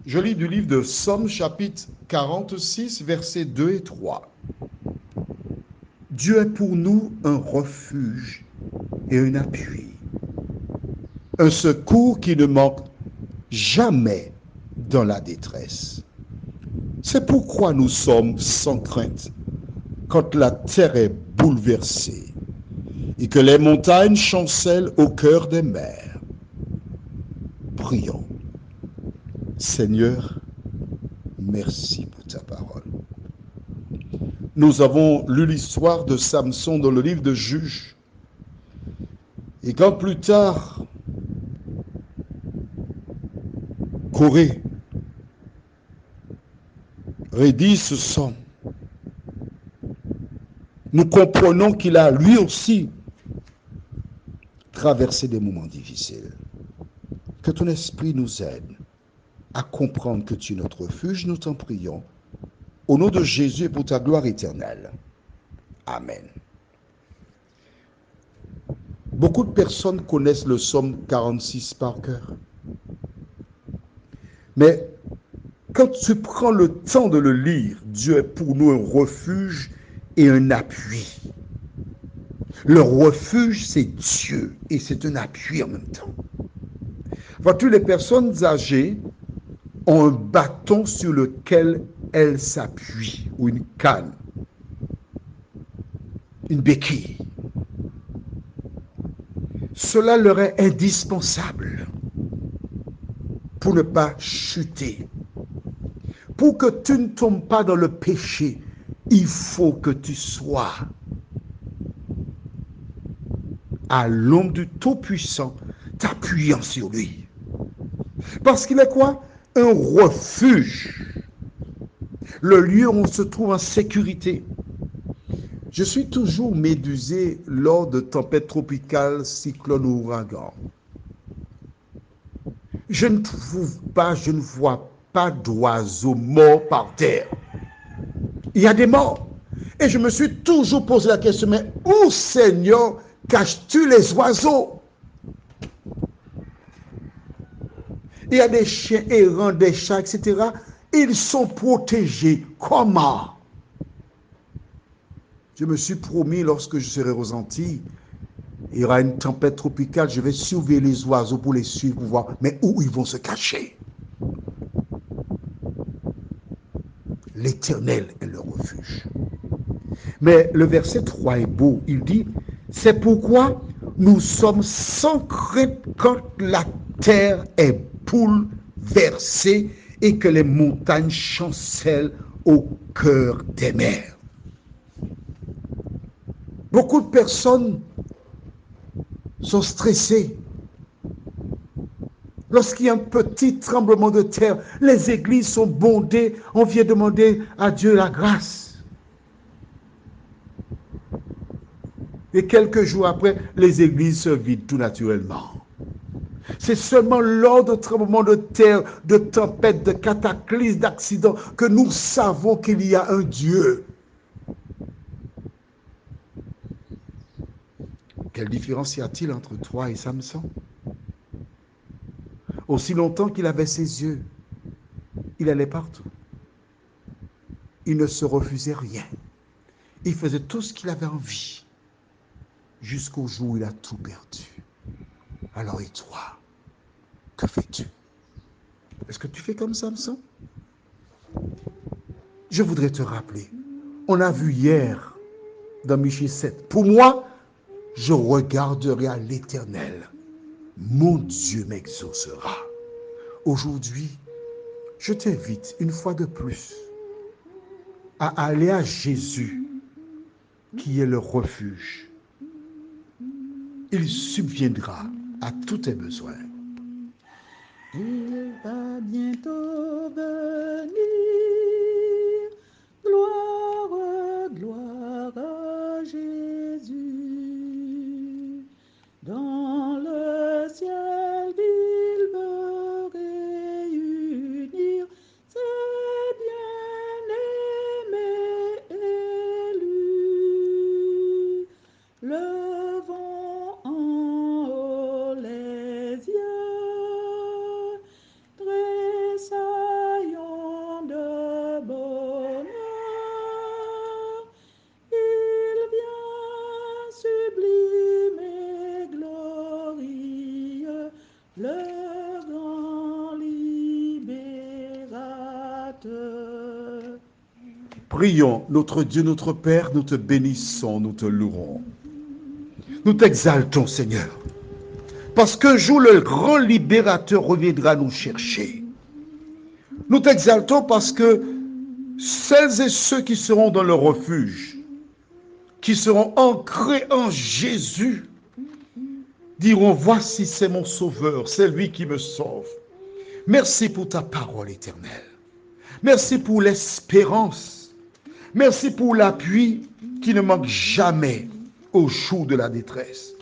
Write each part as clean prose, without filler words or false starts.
Je lis du livre de Somme chapitre 46, versets 2 et 3. Dieu est pour nous un refuge et un appui, un secours qui ne manque jamais dans la détresse. C'est pourquoi nous sommes sans crainte quand la terre est bouleversée et que les montagnes chancellent au cœur des mers. Prions. Seigneur, merci pour ta parole. Nous avons lu l'histoire de Samson dans le livre de Juges. Et quand plus tard, Corée rédige ce somme, nous comprenons qu'il a lui aussi traversé des moments difficiles. Que ton esprit nous aide à comprendre que tu es notre refuge, nous t'en prions. Au nom de Jésus et pour ta gloire éternelle. Amen. Beaucoup de personnes connaissent le psaume 46 par cœur. Mais quand tu prends le temps de le lire, Dieu est pour nous un refuge et un appui. Le refuge, c'est Dieu et c'est un appui en même temps. Vois-tu, les personnes âgées ont un bâton sur lequel elles s'appuient, ou une canne, une béquille. Cela leur est indispensable pour ne pas chuter. Pour que tu ne tombes pas dans le péché, il faut que tu sois à l'ombre du Tout-Puissant, t'appuyant sur lui. Parce qu'il est quoi? Un refuge. Le lieu où on se trouve en sécurité. Je suis toujours médusé lors de tempêtes tropicales, cyclones ou ouragans. Je ne vois pas d'oiseaux morts par terre. Il y a des morts. Et je me suis toujours posé la question, mais où, Seigneur, caches-tu les oiseaux? Il y a des chiens errants, des chats, etc. Ils sont protégés. Comment? Je me suis promis, lorsque je serai aux Antilles, il y aura une tempête tropicale, je vais surveiller les oiseaux pour les suivre, pour voir, mais où ils vont se cacher? L'Éternel est leur refuge. Mais le verset 3 est beau. Il dit, c'est pourquoi nous sommes sans crainte quand la terre est bouleversée et que les montagnes chancellent au cœur des mers. Beaucoup de personnes sont stressées. Lorsqu'il y a un petit tremblement de terre, les églises sont bondées, on vient demander à Dieu la grâce. Et quelques jours après, les églises se vident tout naturellement. C'est seulement lors de tremblements de terre, de tempêtes, de cataclysmes, d'accidents que nous savons qu'il y a un Dieu. Quelle différence y a-t-il entre toi et Samson? Aussi longtemps qu'il avait ses yeux, il allait partout. Il ne se refusait rien. Il faisait tout ce qu'il avait envie, jusqu'au jour où il a tout perdu. Alors et toi, que fais-tu? Est-ce que tu fais comme Samson? Je voudrais te rappeler, on a vu hier dans Michée 7, pour moi, je regarderai à l'Éternel. Mon Dieu m'exaucera. Aujourd'hui, je t'invite une fois de plus à aller à Jésus, qui est le refuge. Il subviendra à tous tes besoins. Il va bientôt venir. Gloire, gloire à Jésus. Dans le ciel, il veut réunir ses bien-aimés élus. Levons en haut les yeux Prions, notre Dieu, notre Père, nous te bénissons, nous te louons. Nous t'exaltons, Seigneur. Parce qu'un jour, le grand libérateur reviendra nous chercher. Nous t'exaltons parce que celles et ceux qui seront dans le refuge, qui seront ancrés en Jésus, diront, voici, c'est mon sauveur, c'est lui qui me sauve. Merci pour ta parole éternelle. Merci pour l'espérance. Merci pour l'appui qui ne manque jamais au jour de la détresse.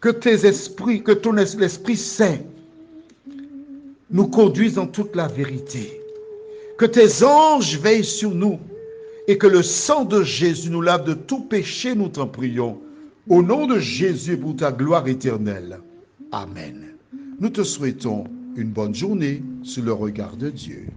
Que tes esprits, que ton l'Esprit Saint nous conduise dans toute la vérité. Que tes anges veillent sur nous et que le sang de Jésus nous lave de tout péché, nous t'en prions. Au nom de Jésus, pour ta gloire éternelle. Amen. Nous te souhaitons une bonne journée sous le regard de Dieu.